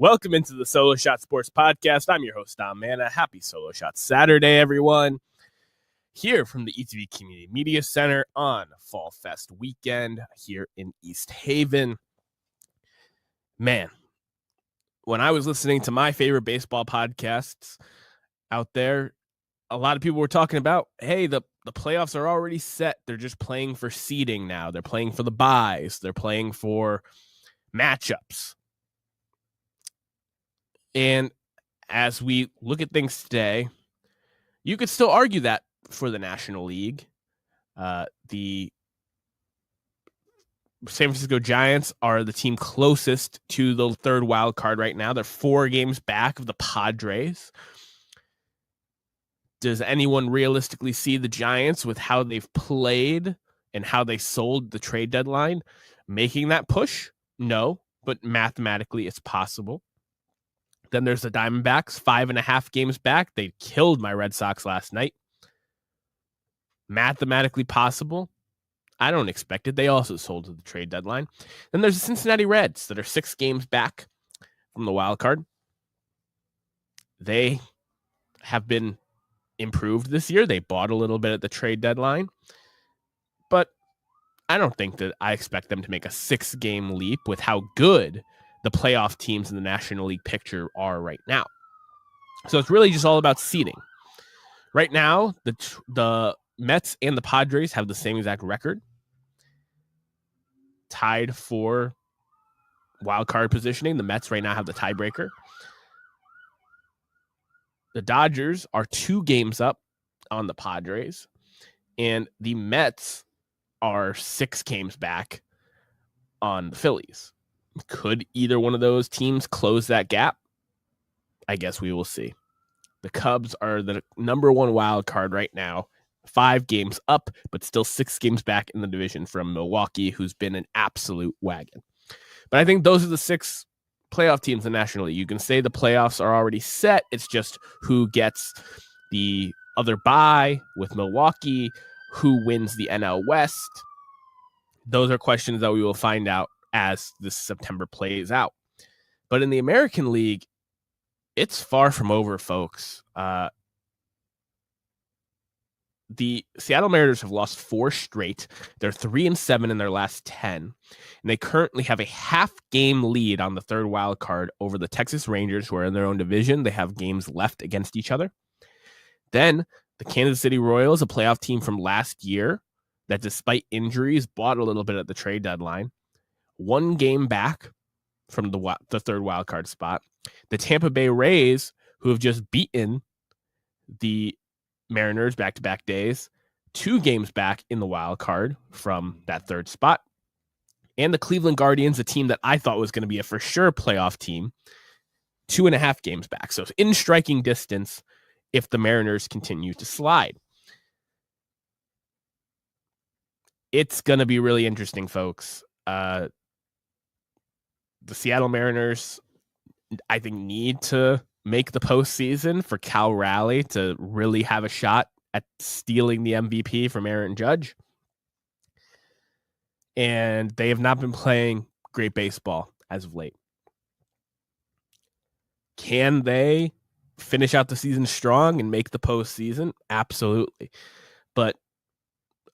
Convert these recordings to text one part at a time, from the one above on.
Welcome into the Solo Shot Sports Podcast. I'm your host, Dom Manna. Happy Solo Shot Saturday, everyone. Here from the ETV Community Media Center on Fall Fest weekend here in East Haven. Man, when I was listening to my favorite baseball podcasts out there, a lot of people were talking about, hey, the playoffs are already set. They're just playing for seeding now. They're playing for the buys. They're playing for matchups. And as we look at things today, you could still argue that for the National League. The San Francisco Giants are the team closest to the third wild card right now. They're 4 games back of the Padres. Does anyone realistically see the Giants, with how they've played and how they sold the trade deadline, making that push? No, but mathematically it's possible. Then there's the Diamondbacks, 5.5 games back. They killed my Red Sox last night. Mathematically possible. I don't expect it. They also sold to the trade deadline. Then there's the Cincinnati Reds that are 6 games back from the wild card. They have been improved this year. They bought a little bit at the trade deadline. But I don't think that I expect them to make a 6-game leap with how good the playoff teams in the National League picture are right now. So it's really just all about seeding. Right now, the Mets and the Padres have the same exact record, tied for wild card positioning. The Mets right now have the tiebreaker. The Dodgers are 2 games up on the Padres, and the Mets are 6 games back on the Phillies. Could either one of those teams close that gap? I guess we will see. The Cubs are the number 1 wild card right now, 5 games up, but still 6 games back in the division from Milwaukee, who's been an absolute wagon. But I think those are the 6 playoff teams in the National League. You can say the playoffs are already set. It's just who gets the other bye with Milwaukee, who wins the NL West. Those are questions that we will find out as this September plays out. But in the American League, it's far from over, folks. The Seattle Mariners have lost 4 straight. They're 3-7 in their last 10. And they currently have a half-game lead on the third wild card over the Texas Rangers, who are in their own division. They have games left against each other. Then the Kansas City Royals, a playoff team from last year that, despite injuries, bought a little bit at the trade deadline, 1 game back from the third wild card spot. The Tampa Bay Rays, who have just beaten the Mariners back-to-back days, 2 games back in the wild card from that third spot. And the Cleveland Guardians, a team that I thought was going to be a for sure playoff team, 2.5 games back. So in striking distance if the Mariners continue to slide. It's going to be really interesting, folks. The Seattle Mariners, I think, need to make the postseason for Cal Raleigh to really have a shot at stealing the MVP from Aaron Judge. And they have not been playing great baseball as of late. Can they finish out the season strong and make the postseason? Absolutely. But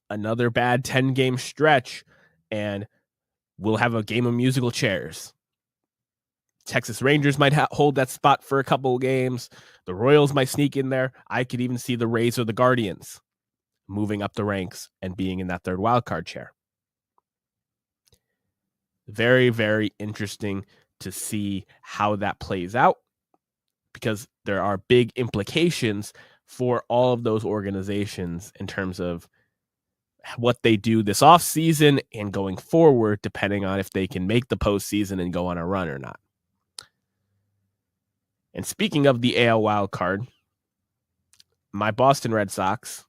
another bad 10-game stretch, and we'll have a game of musical chairs. Texas Rangers might hold that spot for a couple of games. The Royals might sneak in there. I could even see the Rays or the Guardians moving up the ranks and being in that third wildcard chair. Very, very interesting to see how that plays out, because there are big implications for all of those organizations in terms of what they do this offseason and going forward, depending on if they can make the postseason and go on a run or not. And speaking of the AL wild card, my Boston Red Sox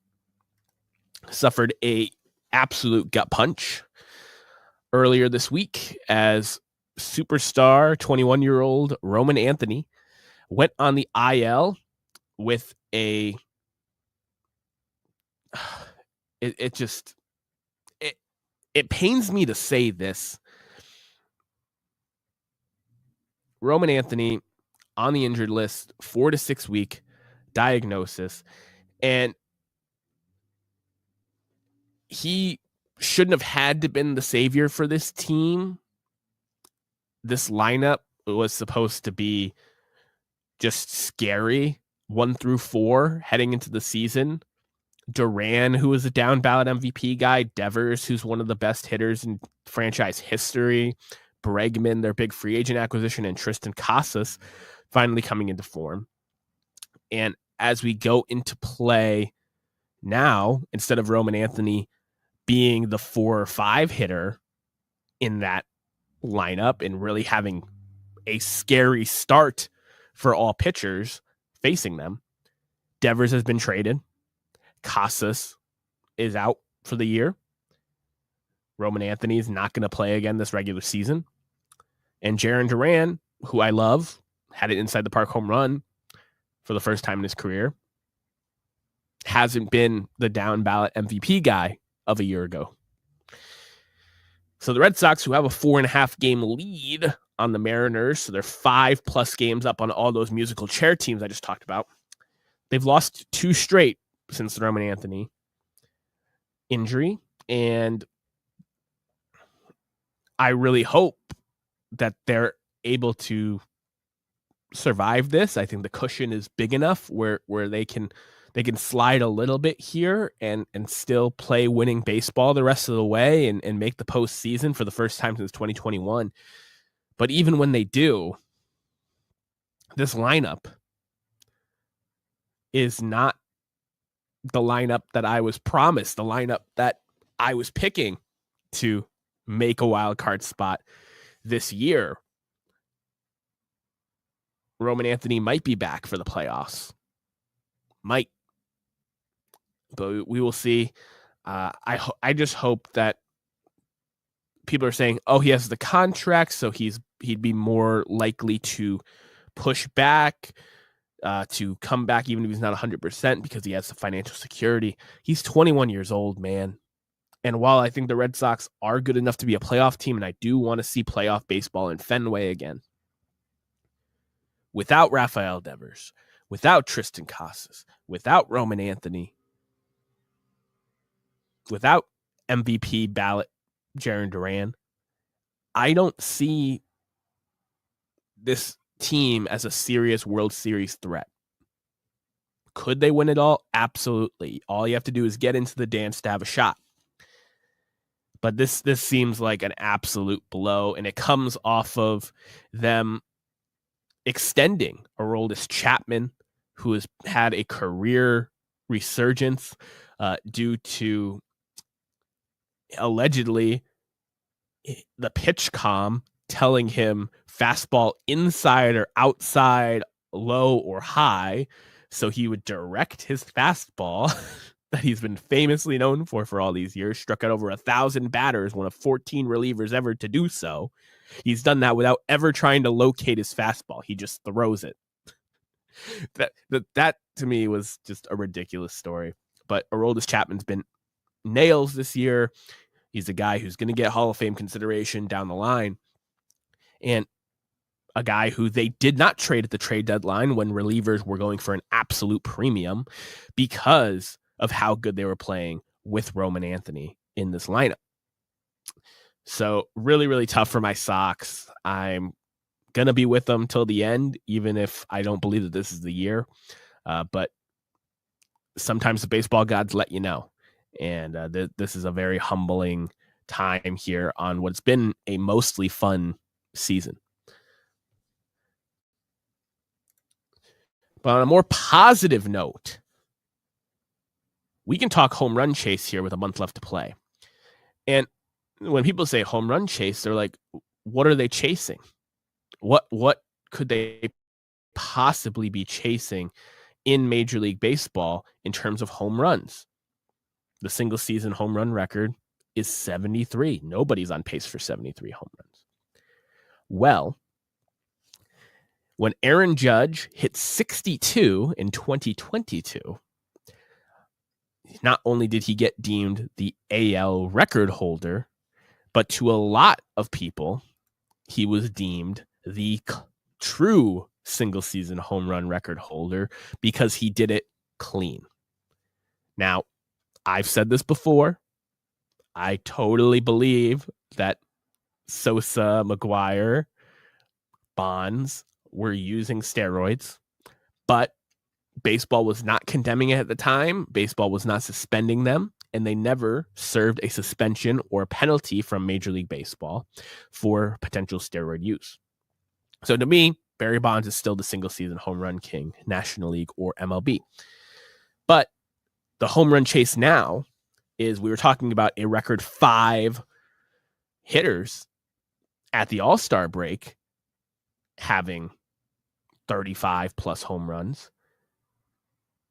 suffered a absolute gut punch earlier this week as superstar 21-year-old Roman Anthony went on the IL with a it pains me to say this. Roman Anthony on the injured list, 4 to 6 week diagnosis, and he shouldn't have had to been the savior for this team. This lineup was supposed to be just scary, 1 through 4 heading into the season. Duran, who was a down ballot MVP guy, Devers, who's one of the best hitters in franchise history, Bregman, their big free agent acquisition, and Tristan Casas finally coming into form. And as we go into play now, instead of Roman Anthony being the 4 or 5 hitter in that lineup and really having a scary start for all pitchers facing them, Devers has been traded. Casas is out for the year. Roman Anthony is not going to play again this regular season. And Jarren Duran, who I love, had an inside the park home run for the first time in his career, hasn't been the down ballot MVP guy of a year ago. So the Red Sox, who have a 4.5 game lead on the Mariners, so they're 5+ games up on all those musical chair teams I just talked about, they've lost 2 straight since the Roman Anthony injury. And I really hope that they're able to survive this. I think the cushion is big enough where they can slide a little bit here and still play winning baseball the rest of the way and make the postseason for the first time since 2021. But even when they do, this lineup is not the lineup that I was promised, the lineup that I was picking to make a wild card spot this year. Roman Anthony might be back for the playoffs. Might. But we will see. I just hope that people are saying, oh, he has the contract, so he'd be more likely to push back, to come back even if he's not 100% because he has the financial security. He's 21 years old, man. And while I think the Red Sox are good enough to be a playoff team, and I do want to see playoff baseball in Fenway again, without Rafael Devers, without Tristan Casas, without Roman Anthony, without MVP ballot Jarren Duran, I don't see this team as a serious World Series threat. Could they win it all? Absolutely. All you have to do is get into the dance to have a shot. But this seems like an absolute blow, and it comes off of them extending Aroldis Chapman, who has had a career resurgence due to allegedly the pitch comm telling him fastball inside or outside, low or high, so he would direct his fastball that he's been famously known for all these years, struck out over 1,000 batters, one of 14 relievers ever to do so. He's done that without ever trying to locate his fastball. He just throws it. That to me was just a ridiculous story. But Aroldis Chapman's been nails this year. He's a guy who's going to get Hall of Fame consideration down the line. And a guy who they did not trade at the trade deadline when relievers were going for an absolute premium because of how good they were playing with Roman Anthony in this lineup. So really, really tough for my Sox. I'm going to be with them till the end, even if I don't believe that this is the year. But sometimes the baseball gods let you know. And this is a very humbling time here on what's been a mostly fun season. But on a more positive note, we can talk home run chase here with a month left to play. And when people say home run chase, they're like, what are they chasing? What could they possibly be chasing in Major League Baseball in terms of home runs? The single season home run record is 73. Nobody's on pace for 73 home runs. Well, when Aaron Judge hit 62 in 2022, not only did he get deemed the AL record holder, but to a lot of people, he was deemed the true single season home run record holder because he did it clean. Now, I've said this before. I totally believe that Sosa, McGuire, Bonds were using steroids, but baseball was not condemning it at the time. Baseball was not suspending them, and they never served a suspension or penalty from Major League Baseball for potential steroid use. So to me, Barry Bonds is still the single season home run king, National League or MLB. But the home run chase now is, we were talking about a record 5 hitters at the All-Star break having 35 plus home runs.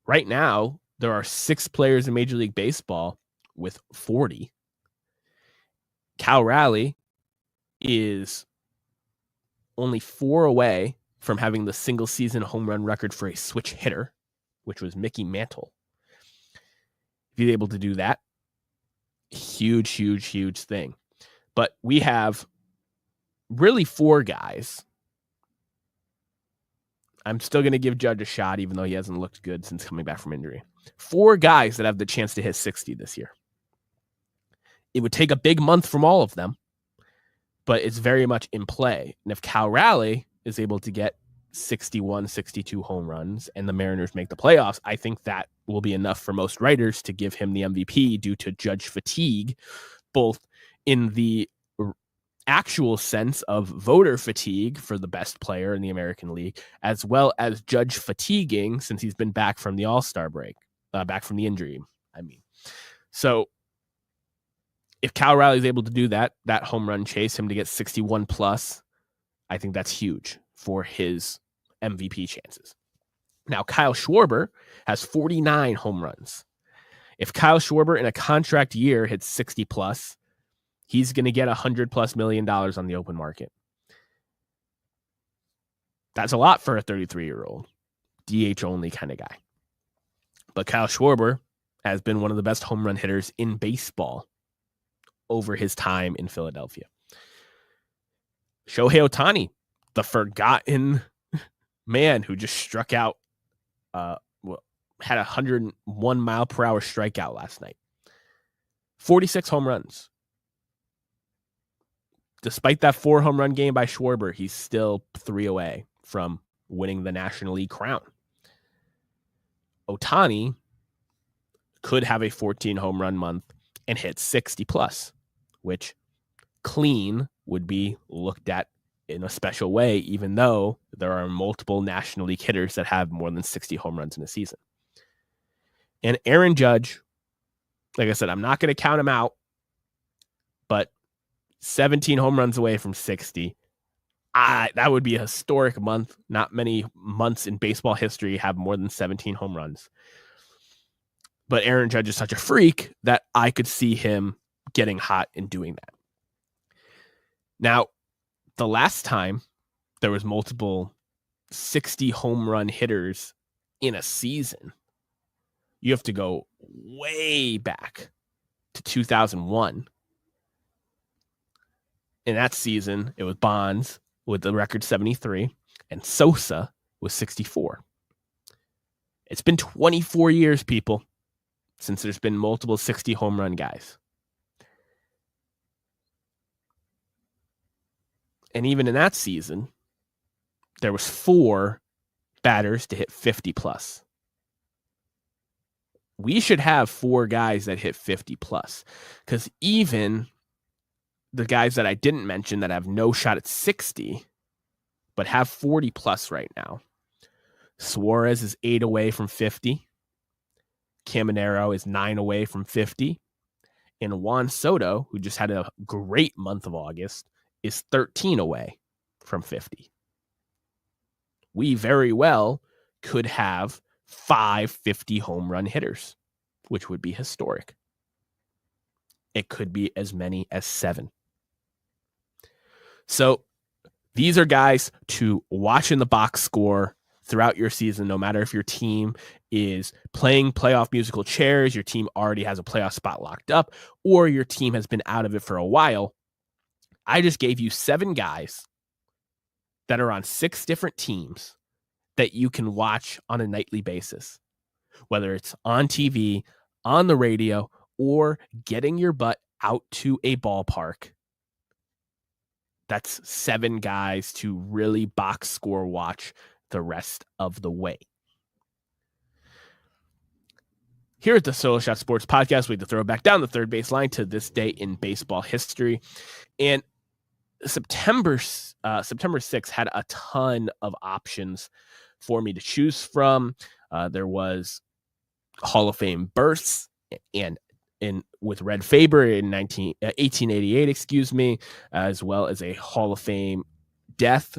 Right now, there are 6 players in Major League Baseball with 40. Cal Raleigh is only 4 away from having the single season home run record for a switch hitter, which was Mickey Mantle. If he's able to do that, huge, huge, huge thing. But we have really 4 guys. I'm still going to give Judge a shot, even though he hasn't looked good since coming back from injury. 4 guys that have the chance to hit 60 this year. It would take a big month from all of them, but it's very much in play. And if Cal Raleigh is able to get 61, 62 home runs and the Mariners make the playoffs, I think that will be enough for most writers to give him the MVP due to Judge fatigue, both in the actual sense of voter fatigue for the best player in the American League, as well as Judge fatiguing since he's been back from the All-Star break, back from the injury. So if Cal Raleigh is able to do that home run chase, him to get 61 plus, I think that's huge for his MVP chances. Now, Kyle Schwarber has 49 home runs. If Kyle Schwarber in a contract year hits 60 plus, he's going to get $100+ million on the open market. That's a lot for a 33-year-old, DH only kind of guy. But Kyle Schwarber has been one of the best home run hitters in baseball over his time in Philadelphia. Shohei Ohtani, the forgotten man who just struck out, had a 101 mile per hour strikeout last night. 46 home runs. Despite that 4 home run game by Schwarber, he's still 3 away from winning the National League crown. Ohtani could have a 14 home run month and hit 60 plus, which clean would be looked at in a special way, even though there are multiple National League hitters that have more than 60 home runs in a season. And Aaron Judge, like I said, I'm not going to count him out, but 17 home runs away from 60. That would be a historic month. Not many months in baseball history have more than 17 home runs. But Aaron Judge is such a freak that I could see him getting hot and doing that. Now, the last time there was multiple 60 home run hitters in a season, you have to go way back to 2001. In that season, it was Bonds with the record 73 and Sosa was 64. It's been 24 years, people, since there's been multiple 60 home run guys. And even in that season, there was 4 batters to hit 50 plus. We should have 4 guys that hit 50 plus, because even the guys that I didn't mention that have no shot at 60, but have 40 plus right now. Suarez is 8 away from 50. Caminero is 9 away from 50. And Juan Soto, who just had a great month of August, is 13 away from 50. We very well could have 5 50 home run hitters, which would be historic. It could be as many as 7. So these are guys to watch in the box score throughout your season, no matter if your team is playing playoff musical chairs, your team already has a playoff spot locked up, or your team has been out of it for a while. I just gave you 7 guys that are on 6 different teams that you can watch on a nightly basis, whether it's on TV, on the radio, or getting your butt out to a ballpark. That's 7 guys to really box score watch the rest of the way. Here at the Solo Shot Sports Podcast, we had to throw it back down the third baseline to this day in baseball history. And September 6th had a ton of options for me to choose from. There was Hall of Fame births and with Red Faber in 1888, as well as a Hall of Fame death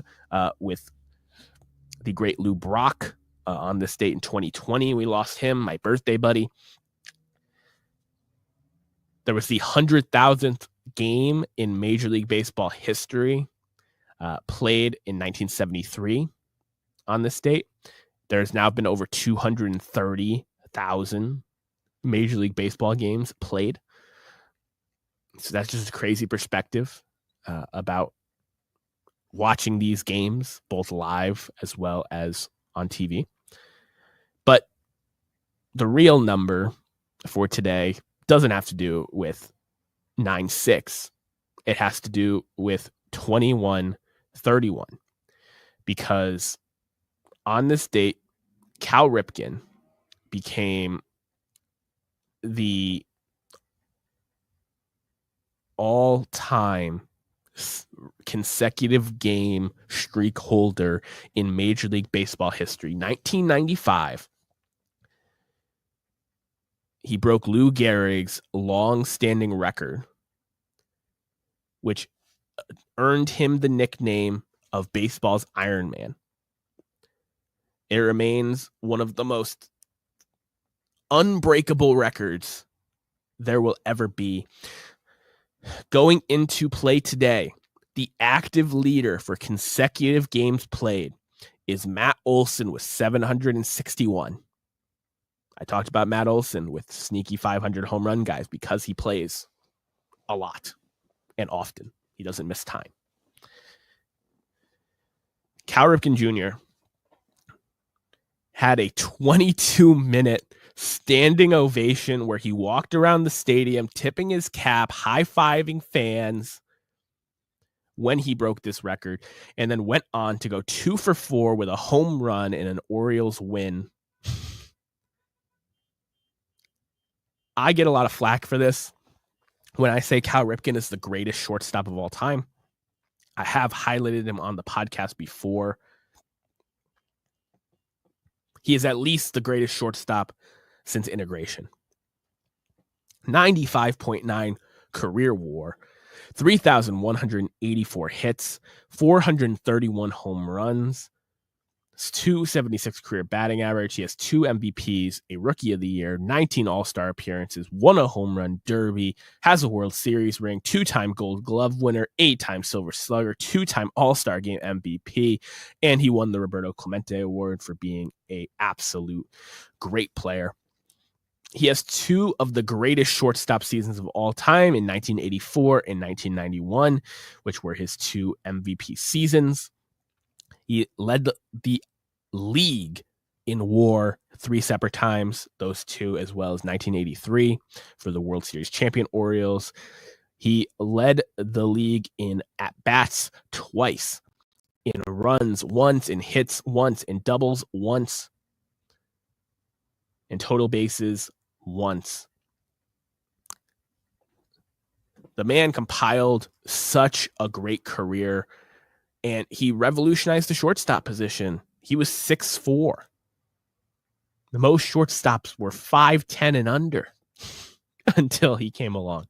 with the great Lou Brock on this date in 2020. We lost him, my birthday buddy. There was the 100,000th game in Major League Baseball history, played in 1973 on this date. There's now been over 230,000 Major League Baseball games played. So that's just a crazy perspective about watching these games, both live as well as on TV. But the real number for today doesn't have to do with 9-6. It has to do with 21-31, because on this date, Cal Ripken became the all-time consecutive game streak holder in Major League Baseball history. 1995, he broke Lou Gehrig's long-standing record, which earned him the nickname of baseball's Iron Man. It remains one of the most unbreakable records there will ever be. Going into play today, the active leader for consecutive games played is Matt Olson with 761. I talked about Matt Olson with sneaky 500 home run guys because he plays a lot and often. He doesn't miss time. Cal Ripken Jr. had a 22-minute standing ovation where he walked around the stadium, tipping his cap, high-fiving fans when he broke this record, and then went on to go 2 for 4 with a home run in an Orioles win. I get a lot of flack for this when I say Cal Ripken is the greatest shortstop of all time. I have highlighted him on the podcast before. He is at least the greatest shortstop since integration. 95.9 career WAR, 3,184 hits, 431 home runs, 276 career batting average. He has 2 MVPs, a Rookie of the Year, 19 All-Star appearances, won a home run derby, has a World Series ring, 2-time Gold Glove winner, 8-time Silver Slugger, 2-time All-Star Game MVP, and he won the Roberto Clemente Award for being an absolute great player. He has 2 of the greatest shortstop seasons of all time in 1984 and 1991, which were his 2 MVP seasons. He led the league in WAR 3 separate times, those 2 as well as 1983 for the World Series champion Orioles. He led the league in at-bats twice, in runs once, in hits once, in doubles once, in total bases once. The man compiled such a great career, and he revolutionized the shortstop position. He was 6'4". The most shortstops were 5'10" and under until he came along.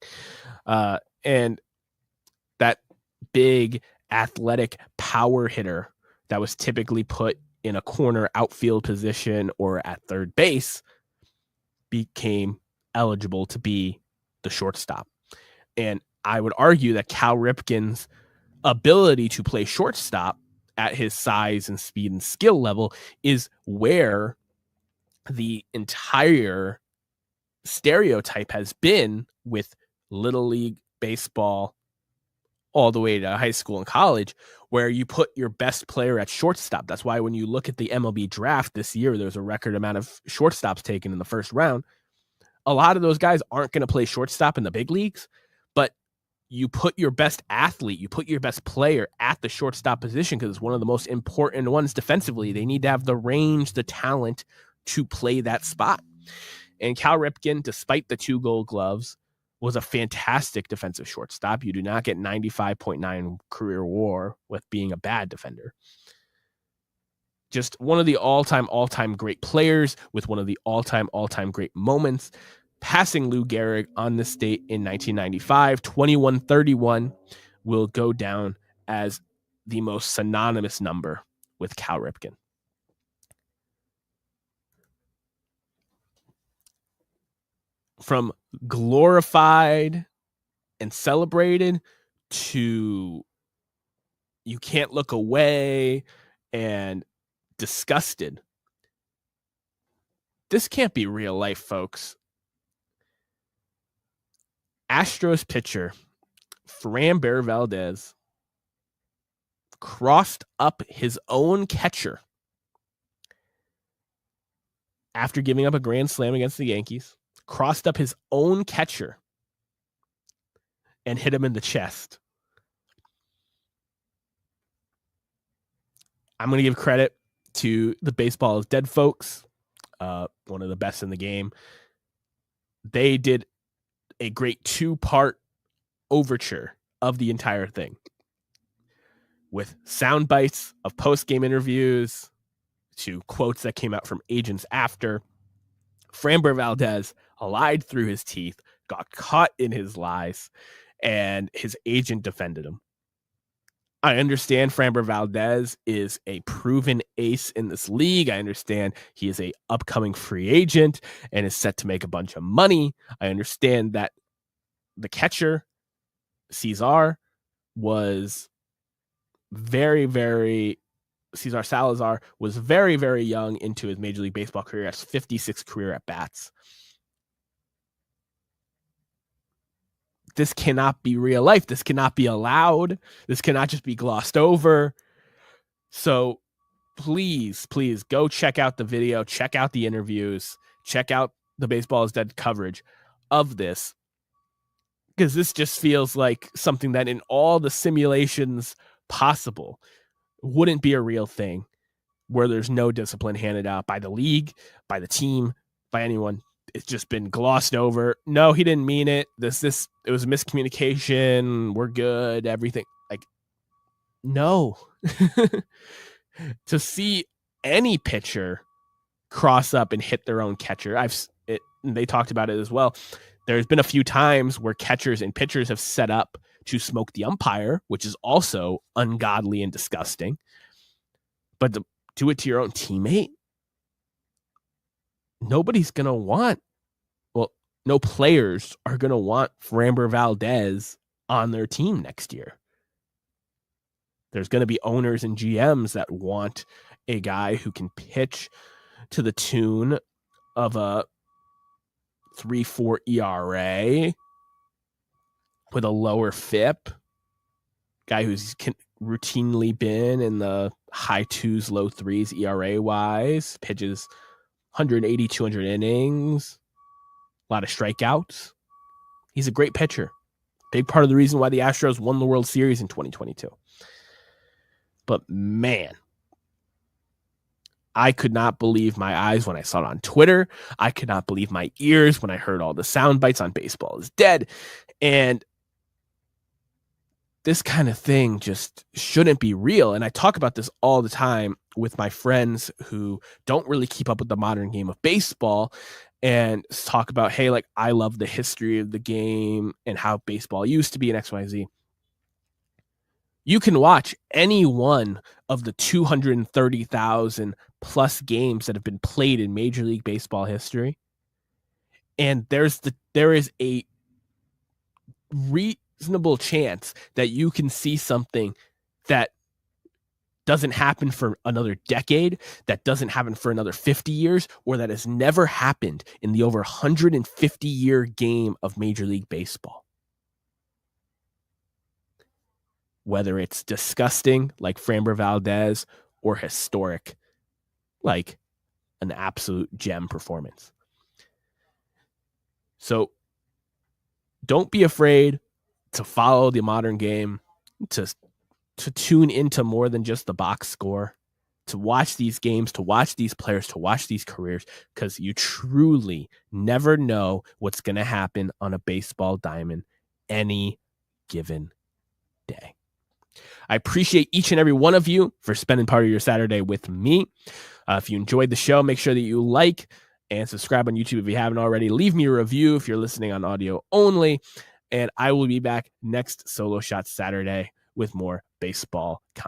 And that big athletic power hitter that was typically put in a corner outfield position or at third base became eligible to be the shortstop. And I would argue that Cal Ripken's ability to play shortstop at his size and speed and skill level is where the entire stereotype has been with Little League baseball all the way to high school and college, where you put your best player at shortstop. That's why when you look at the MLB draft this year, there's a record amount of shortstops taken in the first round. A lot of those guys aren't going to play shortstop in the big leagues, but you put your best athlete, you put your best player at the shortstop position because it's one of the most important ones defensively. They need to have the range, the talent to play that spot. And Cal Ripken, despite the 2 Gold Gloves, was a fantastic defensive shortstop. You do not get 95.9 career WAR with being a bad defender. Just one of the all-time great players with one of the all-time great moments. Passing Lou Gehrig on this date in 1995, 2131 will go down as the most synonymous number with Cal Ripken. From glorified and celebrated to you can't look away and disgusted. This can't be real life, folks. Astros pitcher Framber Valdez crossed up his own catcher after giving up a grand slam against the Yankees, crossed up his own catcher and hit him in the chest. I'm going to give credit to the Baseball is Dead folks, one of the best in the game. They did a great 2-part overture of the entire thing with sound bites of post-game interviews to quotes that came out from agents after. Framber Valdez lied through his teeth, got caught in his lies, and his agent defended him. I understand Framber Valdez is a proven ace in this league. I understand he is a upcoming free agent and is set to make a bunch of money. I understand that the catcher, Cesar Salazar was very, very young into his Major League Baseball career, has 56 career at-bats. This cannot be real life. This cannot be allowed. This cannot just be glossed over. So please go check out the video, check out the interviews, check out the Baseball is Dead coverage of this, because this just feels like something that in all the simulations possible wouldn't be a real thing, where there's no discipline handed out by the league, by the team, by anyone. It's just been glossed over. No, he didn't mean it. It was a miscommunication. We're good. Everything. Like, no. To see any pitcher cross up and hit their own catcher, they talked about it as well. There's been a few times where catchers and pitchers have set up to smoke the umpire, which is also ungodly and disgusting. But to do it to your own teammate, no players are going to want Framber Valdez on their team next year. There's going to be owners and GMs that want a guy who can pitch to the tune of a 3.4 ERA with a lower FIP, guy who's routinely been in the high 2s, low 3s ERA wise, pitches 180, 200 innings, a lot of strikeouts. He's a great pitcher. Big part of the reason why the Astros won the World Series in 2022. But man, I could not believe my eyes when I saw it on Twitter. I could not believe my ears when I heard all the sound bites on Baseball is Dead. And this kind of thing just shouldn't be real. And I talk about this all the time with my friends who don't really keep up with the modern game of baseball and talk about, hey, like, I love the history of the game and how baseball used to be in XYZ. You can watch any one of the 230,000 plus games that have been played in Major League Baseball history, and there is a reasonable chance that you can see something that doesn't happen for another decade, that doesn't happen for another 50 years, or that has never happened in the over 150-year game of Major League Baseball. whether it's disgusting like Framber Valdez or historic like an absolute gem performance. So don't be afraid to follow the modern game, to tune into more than just the box score, to watch these games, to watch these players, to watch these careers, because you truly never know what's going to happen on a baseball diamond any given day. I appreciate each and every one of you for spending part of your Saturday with me. If you enjoyed the show, make sure that you like and subscribe on YouTube if you haven't already. Leave me a review if you're listening on audio only. And I will be back next Solo Shot Saturday with more baseball content.